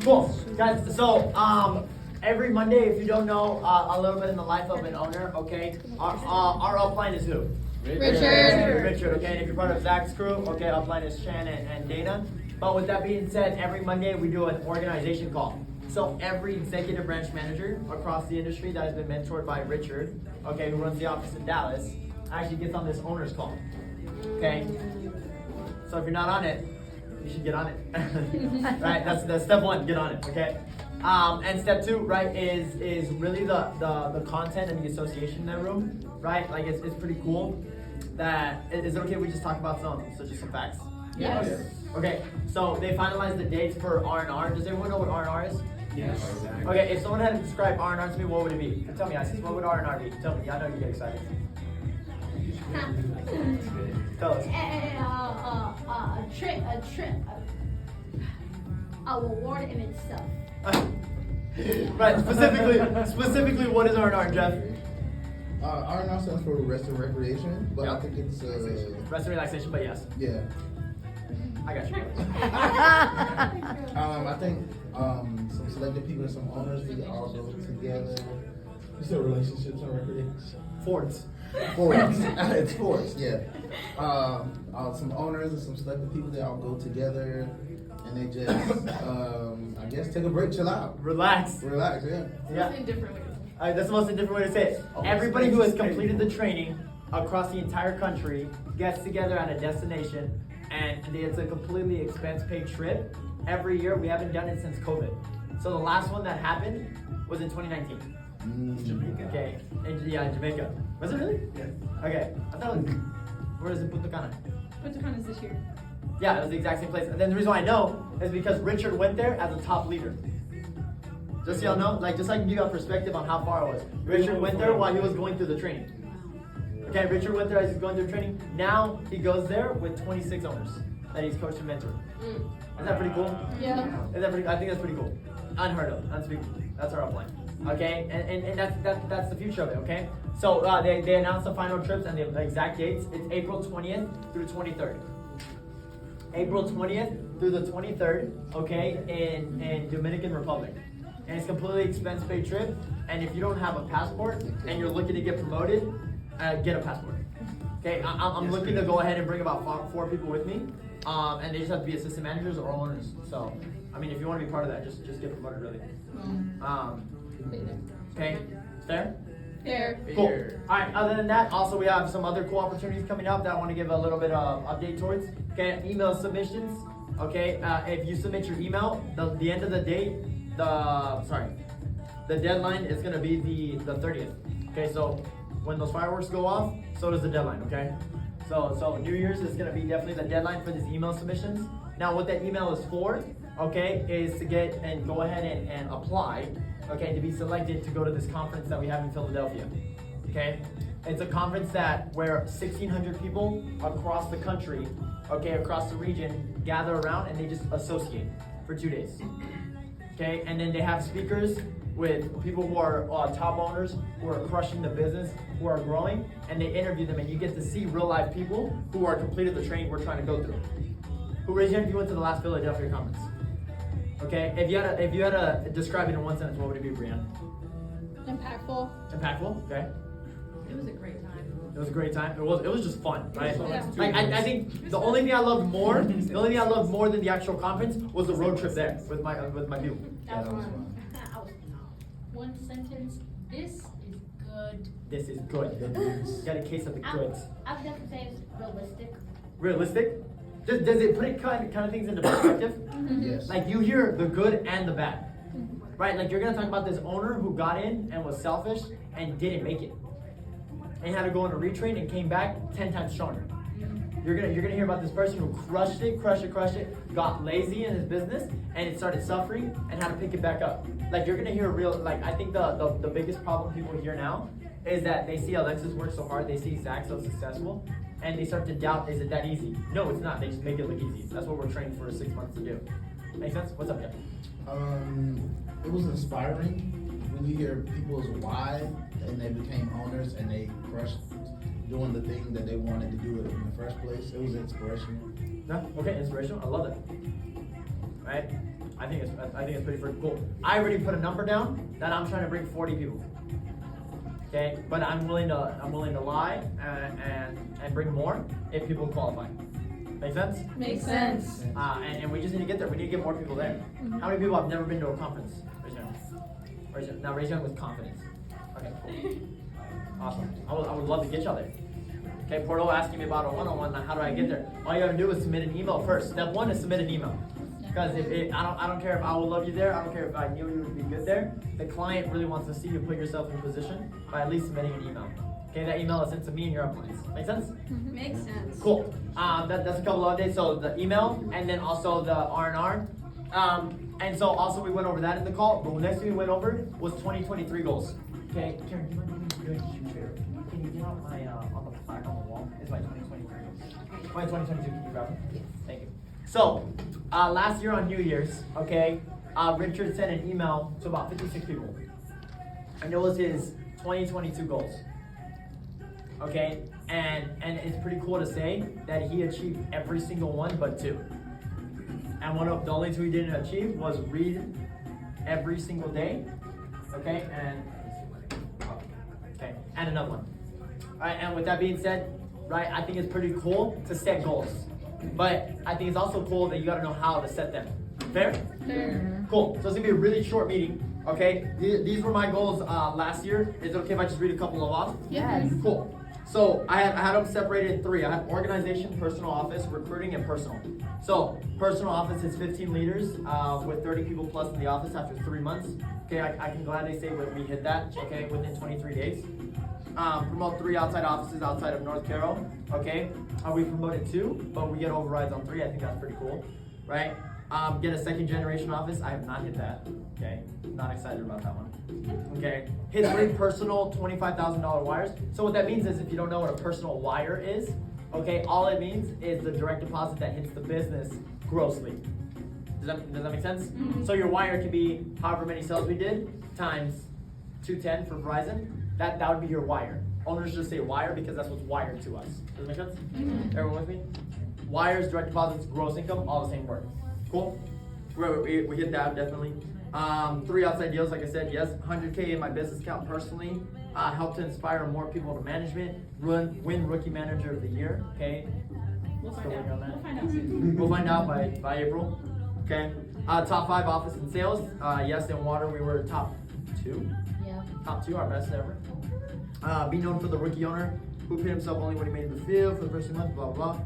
Cool, guys. So every Monday, if you don't know a little bit in the life of an owner, okay, our upline is who? Richard, okay. And if you're part of Zach's crew, okay, upline is Shannon and Dana. But with that being said, every Monday we do an organization call. So every executive branch manager across the industry that has been mentored by Richard, okay, who runs the office in Dallas, actually gets on this owner's call. Okay? So if you're not on it, you should get on it. Right? That's step one, get on it, okay? And step two, right, is really the content and the association in that room, right? Like it's pretty cool. Is it okay if we just talk about just some facts? Yes. Okay, so they finalized the dates for R&R. Does everyone know what R&R is? Yes. Okay, if someone had to describe R&R to me, what would it be? Tell me, Isis, what would R&R be? Tell me, I know you get excited. Tell us. A reward in itself. Right, specifically, what is R&R, Jeff? R&R stands for rest and recreation, but I think it's Rest and relaxation, but yes. yeah. I got you. I think some selected people and some owners, we all go together. It's a relationships and recreation. Fords. Sports. It's sports, yeah. Some owners and some selected people, they all go together and they just, I guess, take a break, chill out. Relax. Relax, yeah. Yeah. Indifferent way. That's the most indifferent way to say it. Everybody who has completed the training across the entire country gets together at a destination, and it's a completely expense-paid trip. Every year, we haven't done it since COVID. So the last one that happened was in 2019. Jamaica. Okay, in Jamaica. Was it really? Yeah. Okay, I thought it was, where is it, Punta Cana? Punta Cana is this year. Yeah, it was the exact same place. And then the reason why I know is because Richard went there as a top leader. Just so y'all know, like just so I can give you a perspective on how far it was. Richard went there while he was going through the training. Okay, Richard went there as he's going through training. Now he goes there with 26 owners that he's coached and mentored. Isn't that pretty cool? Yeah. Isn't that pretty? I think that's pretty cool. Unheard of, unspeakable. That's our upline. Okay, and that's the future of it. Okay, so they announced the final trips and the exact dates. It's April 20th through 23rd. April 20th through the 23rd. Okay, in Dominican Republic. And it's completely expense-paid trip. And if you don't have a passport and you're looking to get promoted, get a passport. Okay, I'm looking to go ahead and bring about four people with me, and they just have to be assistant managers or owners. So, I mean, if you want to be part of that, just get promoted, really. Okay, fair? Fair. Cool. All right. Other than that, also we have some other cool opportunities coming up that I want to give a little bit of update towards. Okay, email submissions. Okay, if you submit your email, the end of the day. The deadline is gonna be the 30th. Okay, so when those fireworks go off, so does the deadline. Okay, so New Year's is gonna be definitely the deadline for these email submissions. Now, what that email is for, okay, is to get and go ahead and apply, okay, to be selected to go to this conference that we have in Philadelphia. Okay, it's a conference where 1,600 people across the country, okay, across the region, gather around and they just associate for 2 days. Okay, and then they have speakers with people who are top owners, who are crushing the business, who are growing, and they interview them, and you get to see real life people who are completed the training we're trying to go through. Who raised your hand if you went to the last Philadelphia conference? Okay, if you had to describe it in one sentence, what would it be, Brianne? Impactful. Impactful. Okay. It was a great time. It was a great time. It was just fun, right? Yeah. Like I think the only thing I loved more than the actual conference was the road trip there with my people. That was fun. One sentence. This is good. This is good. Got a case of the goods. I would definitely say it's realistic. Realistic? Does it put it kind of things into perspective? Yes. Like you hear the good and the bad, right? Like you're gonna talk about this owner who got in and was selfish and didn't make it, and had to go on a retrain and came back 10 times stronger. You're gonna hear about this person who crushed it, got lazy in his business, and it started suffering and had to pick it back up. Like you're gonna hear I think the biggest problem people hear now is that they see Alexis work so hard, they see Zach so successful, and they start to doubt, is it that easy? No, it's not. They just make it look easy. That's what we're trained for 6 months to do. Make sense? What's up, Jeff? It was inspiring when you hear people's why and they became owners and they crushed doing the thing that they wanted to do in the first place. It was inspirational. No? Okay, inspirational. I love it. right? I think it's pretty freaking cool. I already put a number down that I'm trying to bring 40 people. Okay, but I'm willing to lie and bring more if people qualify. Make sense? Makes sense. And we just need to get there. We need to get more people there. How many people have never been to a conference? Raise your hand. Raise your hand. Now raise your hand with confidence. Okay, cool. Awesome. I would love to get y'all there. Okay, Porto asking me about a one-on-one. How do I get there? All you gotta do is submit an email first. Step one is submit an email. Because I don't care if I will love you there. I don't care if I knew you would be good there. The client really wants to see you put yourself in position by at least submitting an email. Okay, that email is sent to me and your upline. Make sense? Makes sense. Cool. That's a couple of updates. So the email and then also the R&R. And so also we went over that in the call. But the next thing we went over was 2023 goals. Okay, Karen, do you mind doing a favor? Can you get on my on the plaque on the wall? It's my 2023. My 2022. Can you grab it? Yes. Thank you. So last year on New Year's, okay, Richard sent an email to about 56 people, and it was his 2022 goals. Okay, and it's pretty cool to say that he achieved every single one but two. And one of the only two he didn't achieve was read every single day. Okay, and another one. All right, and with that being said, right, I think it's pretty cool to set goals, but I think it's also cool that you got to know how to set them. Fair? Fair. Cool. So it's gonna be a really short meeting. Okay, these were my goals last year. Is it okay if I just read a couple of off? Yes. Cool. So I had them separated in three. I have organization, personal office, recruiting, and personal. So personal office is 15 leaders with 30 people plus in the office after 3 months. Okay, I can gladly say we hit that. Okay, within 23 days. Promote 3 outside offices outside of North Carroll. Okay, we promoted 2, but we get overrides on 3. I think that's pretty cool, right? Get a second generation office. I have not hit that. Okay, not excited about that one. Okay, hit 3 personal $25,000 wires. So what that means is, if you don't know what a personal wire is, okay, all it means is the direct deposit that hits the business grossly. Does that make sense? Mm-hmm. So your wire can be however many sales we did times 210 for Verizon. That would be your wire. Owners just say wire because that's what's wired to us. Does that make sense? Mm-hmm. Everyone with me? Wires, direct deposits, gross income, all the same word. Cool? We hit that definitely. 3 outside deals, like I said, yes. 100K in my business account personally. Help to inspire more people to management. Win Rookie Manager of the Year. Okay. We'll Still find waiting on out. that. We'll find out soon. We'll find out by April. Okay. Top 5 office and sales. Yes, in water we were top 2. Yeah. Top 2, our best ever. Be known for the rookie owner who paid himself only when he made it to the field for the first 2 months. Blah blah blah.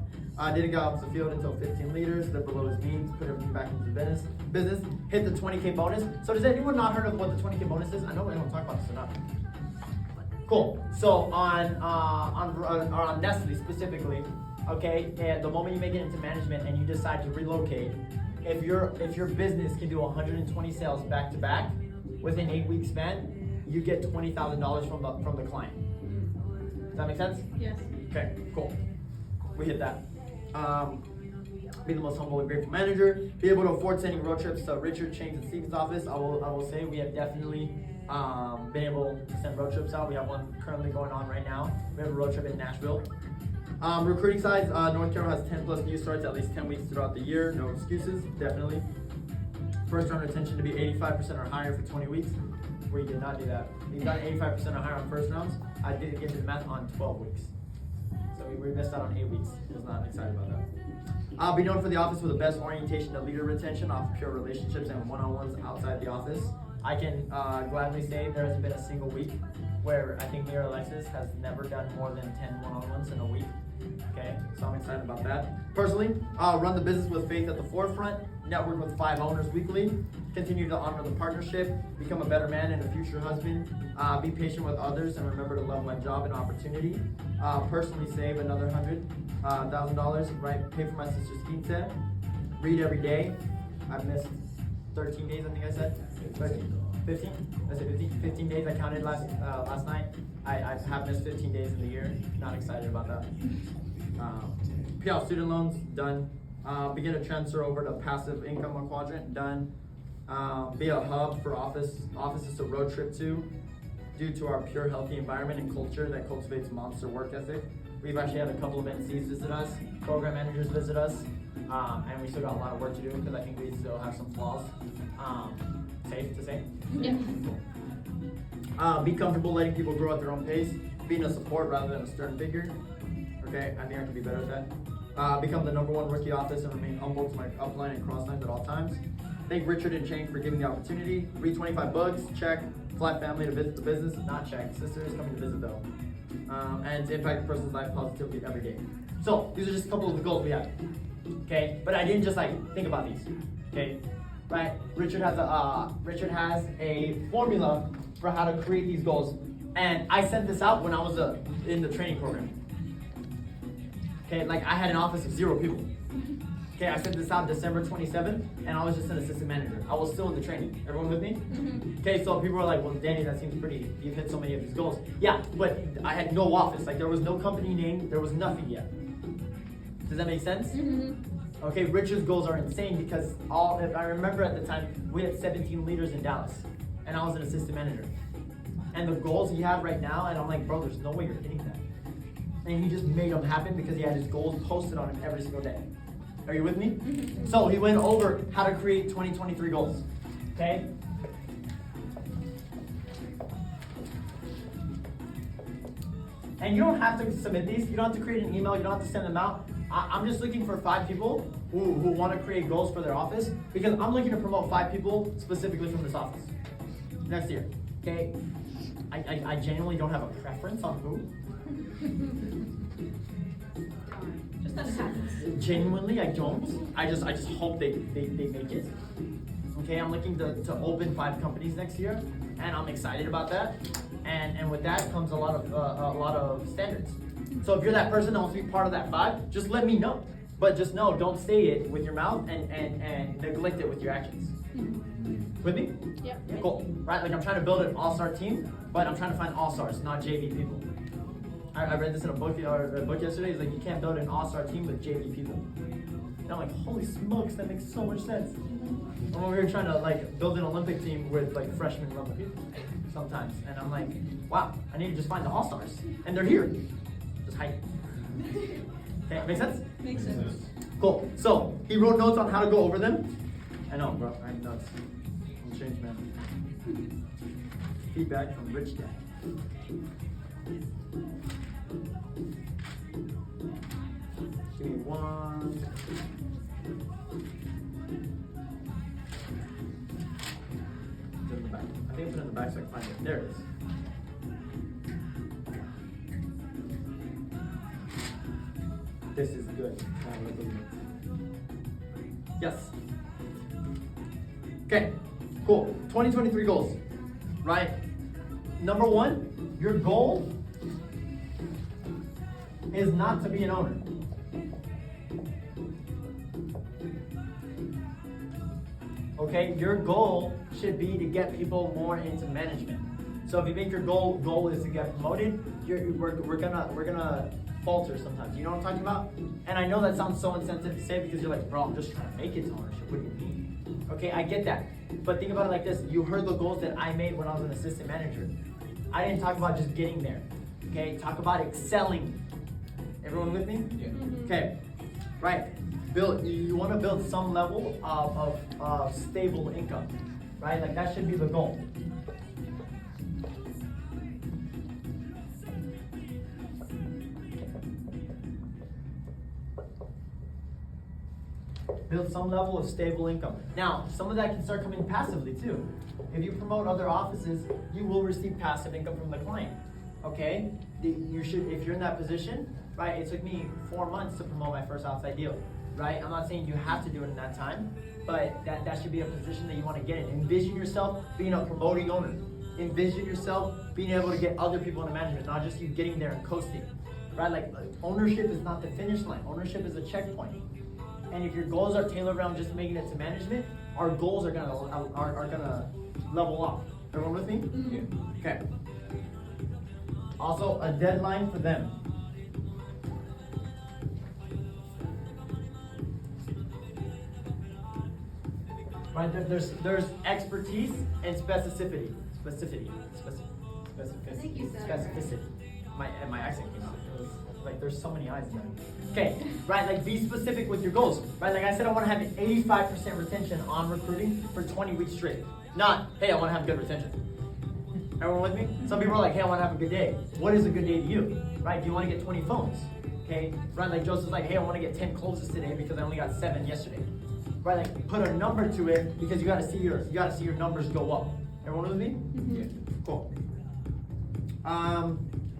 Didn't go out to the field until 15 liters. They're below his means. Put everything back into the business. Hit the 20K bonus. So does anyone not heard of what the 20K bonus is? I know we don't talk about this enough. Cool. So on Nestle specifically, okay, and the moment you make it into management and you decide to relocate, if your business can do 120 sales back to back within 8 weeks span, you get $20,000 from the client. Does that make sense? Yes. Okay, cool. We hit that. Be the most humble and grateful manager. Be able to afford sending road trips to Richard, Chains, and Steven's office. I will say we have definitely been able to send road trips out. We have one currently going on right now. We have a road trip in Nashville. Recruiting sides, North Carolina has 10 plus new starts at least 10 weeks throughout the year. No excuses, definitely. First round retention to be 85% or higher for 20 weeks. We did not do that. We got 85% or higher on first rounds. I didn't get to the math on 12 weeks. So we missed out on 8 weeks. I was not excited about that. I'll be known for the office with the best orientation to leader retention off pure relationships and one-on-ones outside the office. I can gladly say there hasn't been a single week where I think me or Alexis has never done more than 10 one-on-ones in a week. Okay, so I'm excited about that. Personally, run the business with faith at the forefront, network with 5 owners weekly, continue to honor the partnership, become a better man and a future husband, be patient with others, and remember to love my job and opportunity. Personally save another $100,000, right? Pay for my sister's quince. Read every day. I've missed 13 days, I think I said. 13, 15? I said 15? 15 days I counted last night. I have missed 15 days in the year. Not excited about that. Pay off student loans, done. Begin to transfer over to passive income quadrant, done. Be a hub for offices to road trip to, due to our pure healthy environment and culture that cultivates monster work ethic. We've actually had a couple of NCs visit us, program managers visit us. and we still got a lot of work to do because I think we still have some flaws. Safe to say. Yeah. Be comfortable letting people grow at their own pace. Being a support rather than a stern figure. Okay, I think I can be better at that. Become the number one rookie office and remain humble to my upline and cross lines at all times. Thank Richard and Chang for giving the opportunity. Read 25 books, check. Fly family to visit the business, not check. Sister is coming to visit though. And to impact a person's life positively every day. So these are just a couple of the goals we have. Okay, but I didn't just like think about these. Okay, right? Richard has a formula for how to create these goals, and I sent this out when I was in the training program. Okay, like I had an office of 0 people. Okay, I sent this out December 27th, and I was just an assistant manager. I was still in the training. Everyone with me? Okay, so people were like, well, Danny, that seems pretty, you've hit so many of these goals. Yeah, but I had no office. Like, there was no company name. There was nothing yet. Does that make sense? Okay, Richard's goals are insane because if I remember at the time, we had 17 leaders in Dallas, and I was an assistant manager. And the goals he had right now, and I'm like, bro, there's no way you're hitting that. And he just made them happen because he had his goals posted on him every single day. Are you with me? So he went over how to create 2023 goals. Okay? And you don't have to submit these. You don't have to create an email. You don't have to send them out. I'm just looking for 5 people who want to create goals for their office because I'm looking to promote 5 people specifically from this office next year. Okay? I genuinely don't have a preference on who. Just that it happens. Genuinely, I don't. I just hope they make it. Okay, I'm looking to open 5 companies next year, and I'm excited about that. And with that comes a lot of standards. So if you're that person that wants to be part of that 5, just let me know. But just know, don't say it with your mouth and neglect it with your actions. With me? Yep. Cool. Right? Like I'm trying to build an all-star team, but I'm trying to find all-stars, not JV people. I read this in a book yesterday. It's like you can't build an all-star team with JV people. And I'm like, holy smokes, that makes so much sense. And when we were trying to like build an Olympic team with like freshman level people sometimes, and I'm like, wow, I need to just find the all-stars, and they're here. Just hide. Okay, make sense? Makes sense. Cool. So he wrote notes on how to go over them. I know, bro. I'm nuts. I'm a changed man. Feedback from Rich Dad. Give me one. Put it in the back. I think I put it in the back so I can find it. There it is. This is good. Yes. Okay, cool. 2023 goals, right? Number 1, your goal is not to be an owner. Okay, your goal should be to get people more into management. So if you think your goal is to get promoted, we're gonna falter sometimes. You know what I'm talking about? And I know that sounds so insensitive to say because you're like, bro, I'm just trying to make it to ownership. What do you mean? Okay, I get that. But think about it like this. You heard the goals that I made when I was an assistant manager. I didn't talk about just getting there. Okay, talk about excelling. Everyone with me? Yeah. Okay, right. You want to build some level of stable income, right? Like that should be the goal. Build some level of stable income. Now, some of that can start coming passively too. If you promote other offices, you will receive passive income from the client. Okay? You should, if you're in that position, right? It took me 4 months to promote my first outside deal, right? I'm not saying you have to do it in that time, but that should be a position that you want to get in. Envision yourself being a promoting owner. Envision yourself being able to get other people into management, not just you getting there and coasting, right? Like ownership is not the finish line. Ownership is a checkpoint. And if your goals are tailored around just making it to management, our goals are gonna level up. Everyone with me? Yeah. Okay. Also, a deadline for them. Right? There's expertise and specificity. Specificity. Thank you, sir. Specificity. My accent came out. It was like there's so many eyes in there. Okay, right, like be specific with your goals, right? Like I said, I want to have an 85% retention on recruiting for 20 weeks straight. Not, hey, I want to have good retention. Everyone with me? Some people are like, hey, I want to have a good day. What is a good day to you, right? Do you want to get 20 phones? Okay, right, like Joseph's like, hey, I want to get 10 closes today because I only got 7 yesterday. Right, like put a number to it because you gotta see your numbers go up. Everyone with me? Yeah. Cool.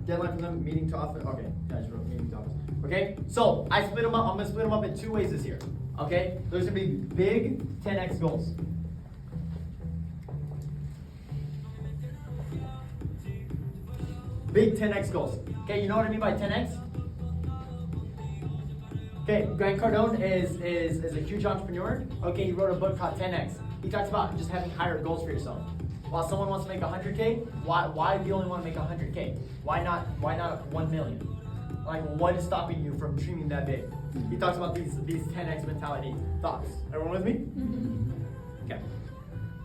Deadline for them, meeting to office. Okay, guys wrote meeting to office. Okay, so I split them up. I'm gonna split them up in 2 ways this year. Okay, there's gonna be big 10x goals. Big 10x goals. Okay, you know what I mean by 10x? Okay, Grant Cardone is a huge entrepreneur. Okay, he wrote a book called 10x. He talks about just having higher goals for yourself. While someone wants to make 100K, why do you only want to make 100K? Why not 1 million? Like, what is stopping you from dreaming that big? He talks about these 10x mentality thoughts. Everyone with me? Okay.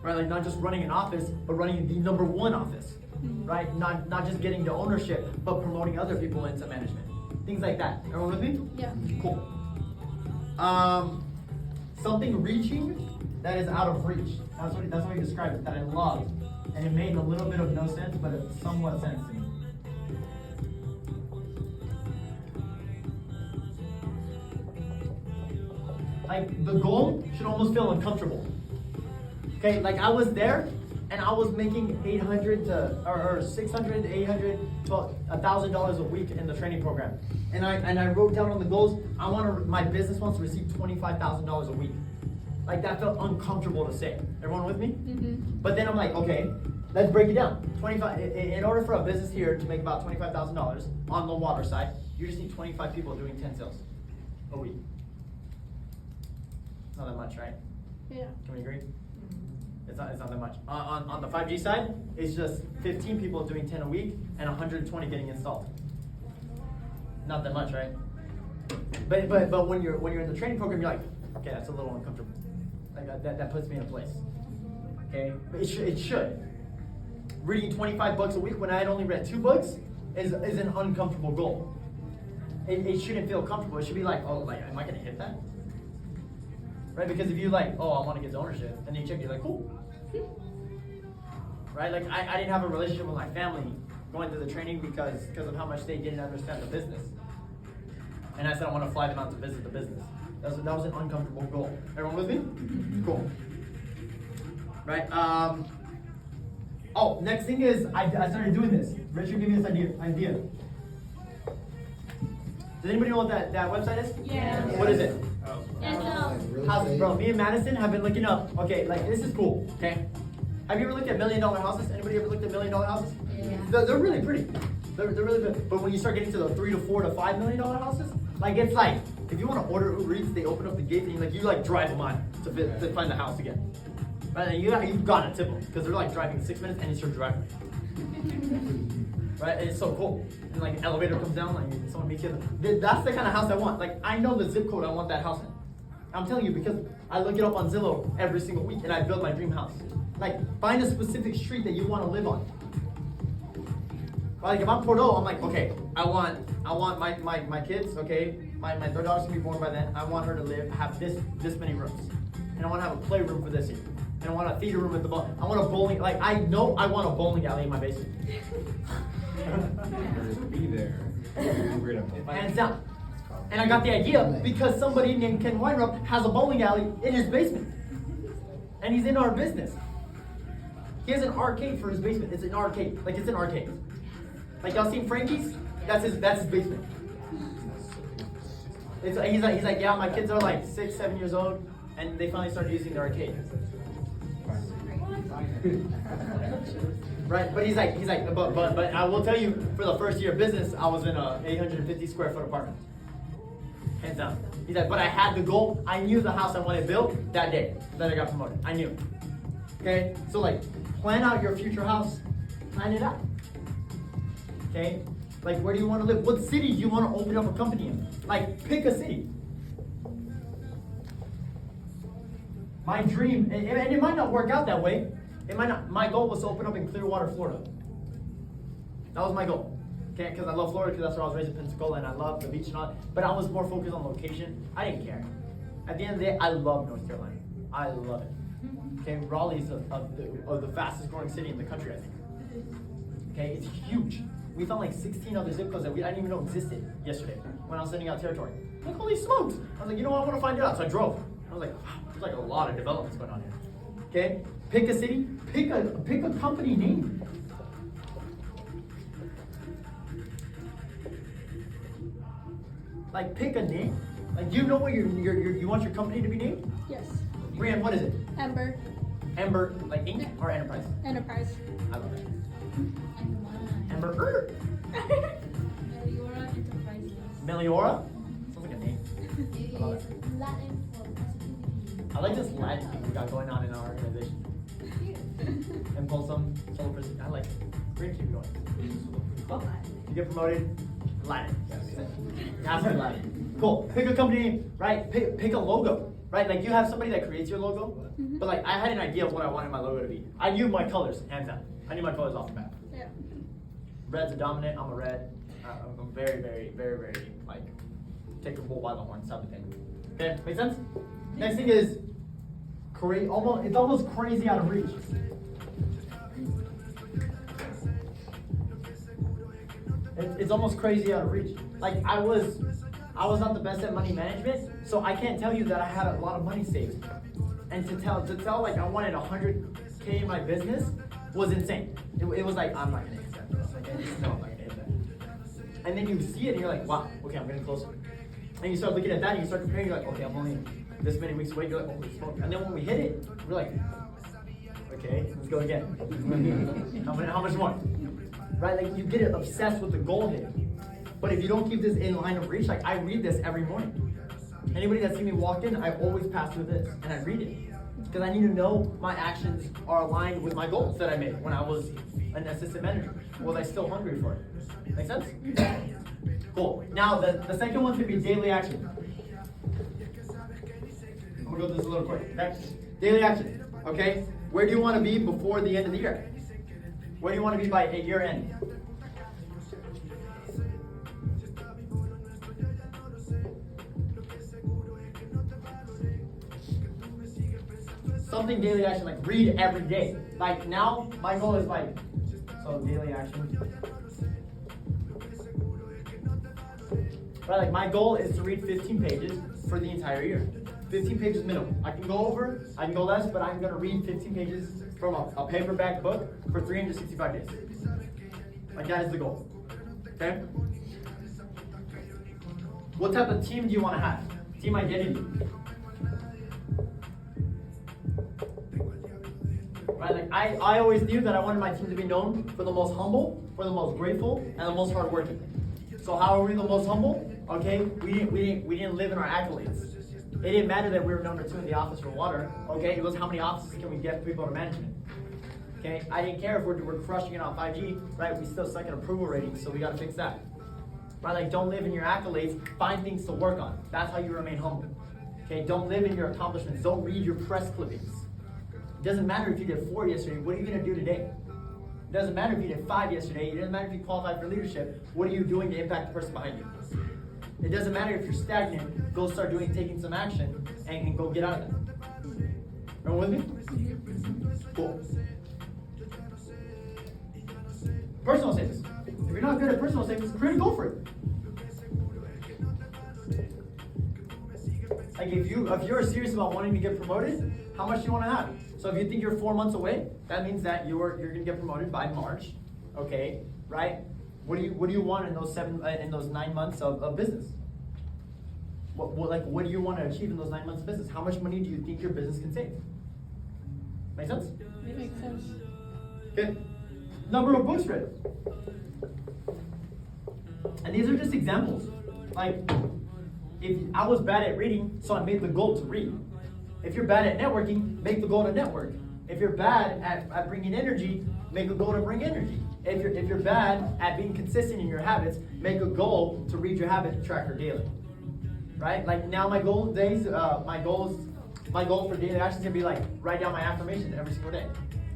Right, like not just running an office, but running the #1 office. Right? Not just getting to ownership, but promoting other people into management. Things like that. Everyone with me? Yeah. Cool. Something reaching that is out of reach. That's what he described it, that I love. And it made a little bit of no sense, but it somewhat sense to me. Like the goal should almost feel uncomfortable. Okay, like I was there and I was making 800 to or 600, 800, $1,000 a week in the training program. And I wrote down on the goals, my business wants to receive $25,000 a week. Like that felt uncomfortable to say. Everyone with me? But then I'm like, okay, let's break it down. In order for a business here to make about $25,000 on the water side, you just need 25 people doing 10 sales a week. Not that much, right? Yeah. Can we agree? It's not that much. On the 5G side, it's just 15 people doing 10 a week and 120 getting installed. Not that much, right? But when you're in the training program, you're like, okay, that's a little uncomfortable. Like that puts me in a place. Okay, but it should. Reading 25 books a week when I had only read 2 books is an uncomfortable goal. It shouldn't feel comfortable. It should be like, oh, like am I gonna hit that? Right? Because if you like, oh, I want to get to ownership, and then you check, you're like, cool. Right? Like I didn't have a relationship with my family going to the training because of how much they didn't understand the business. And I said I want to fly them out to visit the business. That was an uncomfortable goal. Everyone with me? Cool. Right? Oh, next thing is I started doing this. Richard gave me this idea. Does anybody know what that website is? Yeah. What is it? And Houses, bro. Me and Madison have been looking up. Okay, like this is cool. Okay. Have you ever looked at $1 million houses? Anybody ever looked at $1 million houses? Yeah. They're really pretty. They're really good. But when you start getting to the $3 to $4 to $5 million houses, like it's like if you want to order Uber Eats, they open up the gate and you drive them on to find the house again. Right? And you've got to tip them because they're like driving 6 minutes and it's your driveway. Right? And it's so cool. And like an elevator comes down, like someone meets you. That's the kind of house I want. Like I know the zip code I want that house in. I'm telling you because I look it up on Zillow every single week and I build my dream house. Like find a specific street that you want to live on. Like if I'm Porto, I'm like, okay, I want my kids, okay, my third daughter's gonna be born by then. I want her to have this many rooms. And I want to have a playroom for this year. And I want a theater room at the bottom. I want a bowling, like I know I want a bowling alley in my basement. Be there. Hands down. And I got the idea because somebody named Ken Weinrup has a bowling alley in his basement. And he's in our business. He has an arcade for his basement. It's an arcade. Like it's an arcade. Like y'all seen Frankie's? That's his basement. He's like, yeah, my kids are like 6, 7 years old and they finally started using the arcade. Right, but he's like, but I will tell you, for the first year of business, I was in a 850 square foot apartment. Hands down. He's like, but I had the goal. I knew the house I wanted built that day that I got promoted. I knew. Okay, so like, plan out your future house. Plan it out. Okay, like where do you want to live? What city do you want to open up a company in? Like, pick a city. My dream, and it might not work out that way. It might not. My goal was to open up in Clearwater, Florida. That was my goal. Okay, because I love Florida because that's where I was raised in Pensacola and I love the beach and all. But I was more focused on location. I didn't care. At the end of the day, I love North Carolina. I love it. Okay, Raleigh's of the fastest growing city in the country, I think. Okay, it's huge. We found like 16 other zip codes that I didn't even know existed yesterday when I was sending out territory. I'm like, holy smokes! I was like, you know what, I want to find it out. So I drove. I was like, wow, there's like a lot of developments going on here. Okay, pick a city, pick a company name. Like pick a name. Like, do you know what you want your company to be named? Yes. Brian, what is it? Ember Ember, like Inc. or Enterprise? Enterprise. I love it. And mine. Ember. Meliora Enterprises. Meliora? Sounds like a name. It I love is Latin for positivity. I like this Latin thing we got going on in our organization. Impulsum, solo person. I like it. We're gonna keep going. You get promoted, Latin. It has to be Latin. Cool. Pick a company name, right? Pick a logo, right? Like you have somebody that creates your logo, but like I had an idea of what I wanted my logo to be. I knew my colors, hands down. I knew my colors off the bat. Yeah. Red's a dominant. I'm a red. I'm very, very, very, very like take the bull by the horns type of thing. Okay, make sense? Next thing is it's almost crazy out of reach. It's almost crazy out of reach. Like I was not the best at money management, so I can't tell you that I had a lot of money saved. And to tell like I wanted 100K in my business was insane. It was like I'm not gonna hit that. I was like, I just know I'm not gonna hit that. And then you see it and you're like, wow, okay, I'm getting closer. And you start looking at that and you start comparing. You're like, okay, I'm only this many weeks away. You're like, holy smoke. And then when we hit it, we're like, okay, let's go again. How much more? Right? Like you get obsessed with the goal here. But if you don't keep this in line of reach, like I read this every morning. Anybody that's seen me walk in, I always pass through this and I read it. Because I need to know my actions are aligned with my goals that I made when I was an assistant manager. Was I still hungry for it? Make sense? Cool. Now the second one's gonna be daily action. I'm gonna go through this a little quick. Okay? Daily action. Okay? Where do you want to be before the end of the year? Where do you want to be by a year end? Something daily action, like read every day. Like now, my goal is like, so daily action. Right, like my goal is to read 15 pages for the entire year. 15 pages minimum. I can go over, I can go less, but I'm gonna read 15 pages from a paperback book for 365 days. Like that is the goal. Okay? What type of team do you want to have? Team identity. Right? Like I always knew that I wanted my team to be known for the most humble, for the most grateful, and the most hardworking. So how are we the most humble? Okay, we didn't live in our accolades. It didn't matter that we were number 2 in the office for water. Okay, it was how many offices can we get people to management. Okay, I didn't care if we're crushing it on 5G, right? We still suck at approval ratings, so we gotta fix that. Right, like don't live in your accolades, find things to work on. That's how you remain humble. Okay, don't live in your accomplishments, don't read your press clippings. It doesn't matter if you did 4 yesterday, what are you gonna do today? It doesn't matter if you did 5 yesterday, it doesn't matter if you qualified for leadership, what are you doing to impact the person behind you? It doesn't matter if you're stagnant, go start taking some action and go get out of that. Everyone with me? Cool. Personal statements. If you're not good at personal statements, create a goal for it. Like if you're serious about wanting to get promoted, how much do you want to have? So if you think you're 4 months away, that means that you're gonna get promoted by March. Okay, right? What do you want in those 9 months of business? What do you want to achieve in those 9 months of business? How much money do you think your business can save? Make sense? It makes sense. Okay. Number of books read. And these are just examples. Like, if I was bad at reading, so I made the goal to read. If you're bad at networking, make the goal to network. If you're bad at bringing energy, make a goal to bring energy. If you're bad at being consistent in your habits, make a goal to read your habit tracker daily. Right? Like now my goal for daily action is gonna be like write down my affirmations every single day.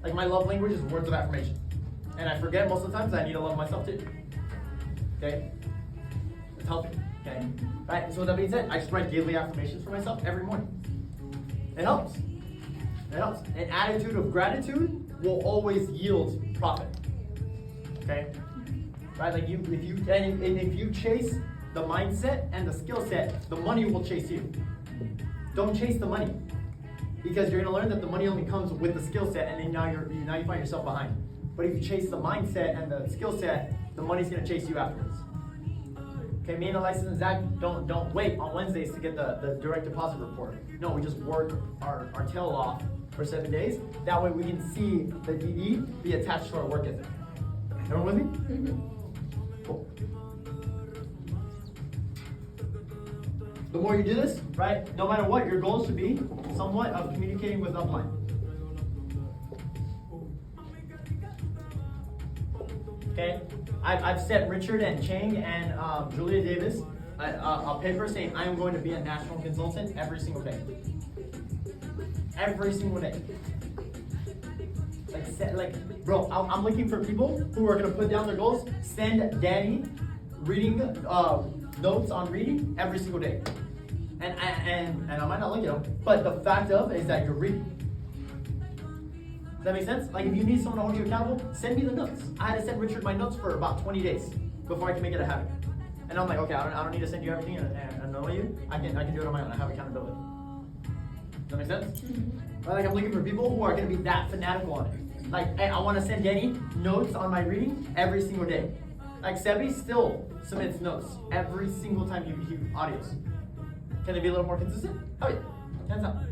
Like my love language is words of affirmation. And I forget most of the times I need to love myself too. Okay? It's healthy. Okay? Right? So with that being said, I just write daily affirmations for myself every morning. It helps. It helps. An attitude of gratitude will always yield profit. Okay? Right? Like if you chase the mindset and the skill set, the money will chase you. Don't chase the money. Because you're gonna learn that the money only comes with the skill set, and then now you find yourself behind. But if you chase the mindset and the skill set, the money's gonna chase you afterwards. Okay, me and Alexis and Zach don't wait on Wednesdays to get the direct deposit report. No, we just work our tail off for 7 days. That way we can see the DD be attached to our work ethic. Everyone with me? Cool. The more you do this, right, no matter what, your goal should be somewhat of communicating with upline. Okay, I've sent Richard and Chang and Julia Davis a paper saying I am going to be a national consultant every single day. Every single day. Like, bro, I'm looking for people who are gonna put down their goals. Send Danny reading notes on reading every single day. And I might not look at them, but the fact of is that you're reading. Does that make sense? Like if you need someone to hold you accountable, send me the notes. I had to send Richard my notes for about 20 days before I can make it a habit. And I'm like, okay, I don't need to send you everything and know you. I can do it on my own. I have accountability. Does that make sense? Mm-hmm. Like I'm looking for people who are gonna be that fanatical on it. Like, hey, I want to send Danny notes on my reading every single day. Like Sebi still submits notes every single time he audios. Can they be a little more consistent? Oh yeah, hands up.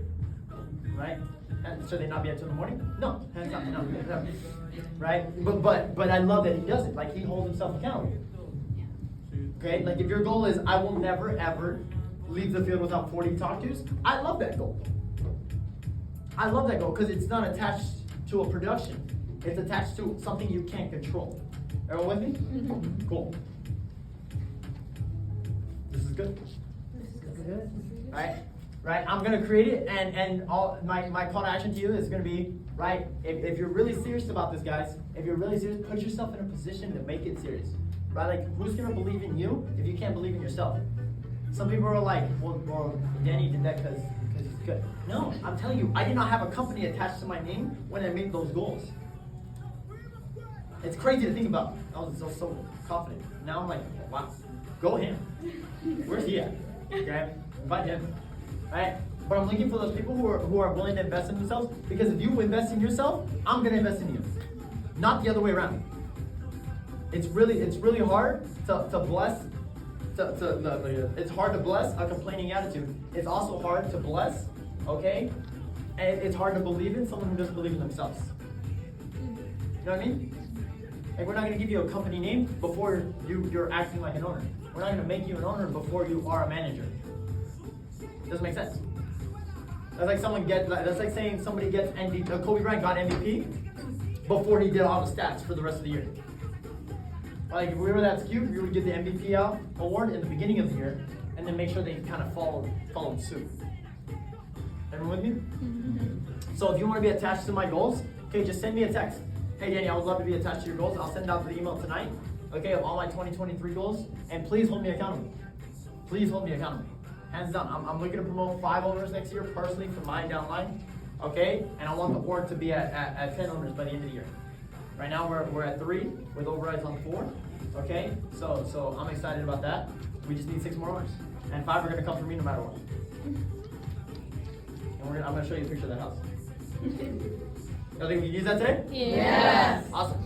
Right? And should they not be up till the morning? No, hands up. No, hands up. Right? But I love that he does it. Like he holds himself accountable. Okay? Like if your goal is I will never ever leave the field without 40 talk tos, I love that goal. I love that goal because it's not attached to a production. It's attached to something you can't control. Everyone with me? Mm-hmm. Cool. This is good. Right? I'm gonna create it, and all my call to action to you is gonna be right. If you're really serious about this, guys, if you're really serious, put yourself in a position to make it serious. Right? Like, who's gonna believe in you if you can't believe in yourself? Some people are like, well, Danny did that because he's good. No, I'm telling you, I did not have a company attached to my name when I made those goals. It's crazy to think about. I was so confident. Now I'm like, wow, go him. Where's he at? Okay, invite him. Right? But I'm looking for those people who are willing to invest in themselves, because if you invest in yourself, I'm gonna invest in you. Not the other way around. It's really hard to bless. It's hard to bless a complaining attitude. It's also hard to bless, okay? And it's hard to believe in someone who doesn't believe in themselves. You know what I mean? Like we're not gonna give you a company name before you're acting like an owner. We're not gonna make you an owner before you are a manager. Doesn't make sense. That's like saying somebody gets MVP. Kobe Bryant got MVP before he did all the stats for the rest of the year. Like if we were that skewed, we would get the MVP award in the beginning of the year, and then make sure they kind of followed suit. Everyone with me? Mm-hmm. So if you want to be attached to my goals, okay, just send me a text. Hey Danny, I would love to be attached to your goals. I'll send out the email tonight, okay, of all my 2023 goals, and please hold me accountable. Please hold me accountable. Hands down, I'm looking to promote 5 owners next year personally for my downline, okay? And I want the org to be at 10 owners by the end of the year. Right now we're at 3 with overrides on 4, okay? So I'm excited about that. We just need 6 more owners, and 5 are gonna come from me no matter what. And I'm gonna show you a picture of that house. Y'all think we can use that today? Yes. Awesome.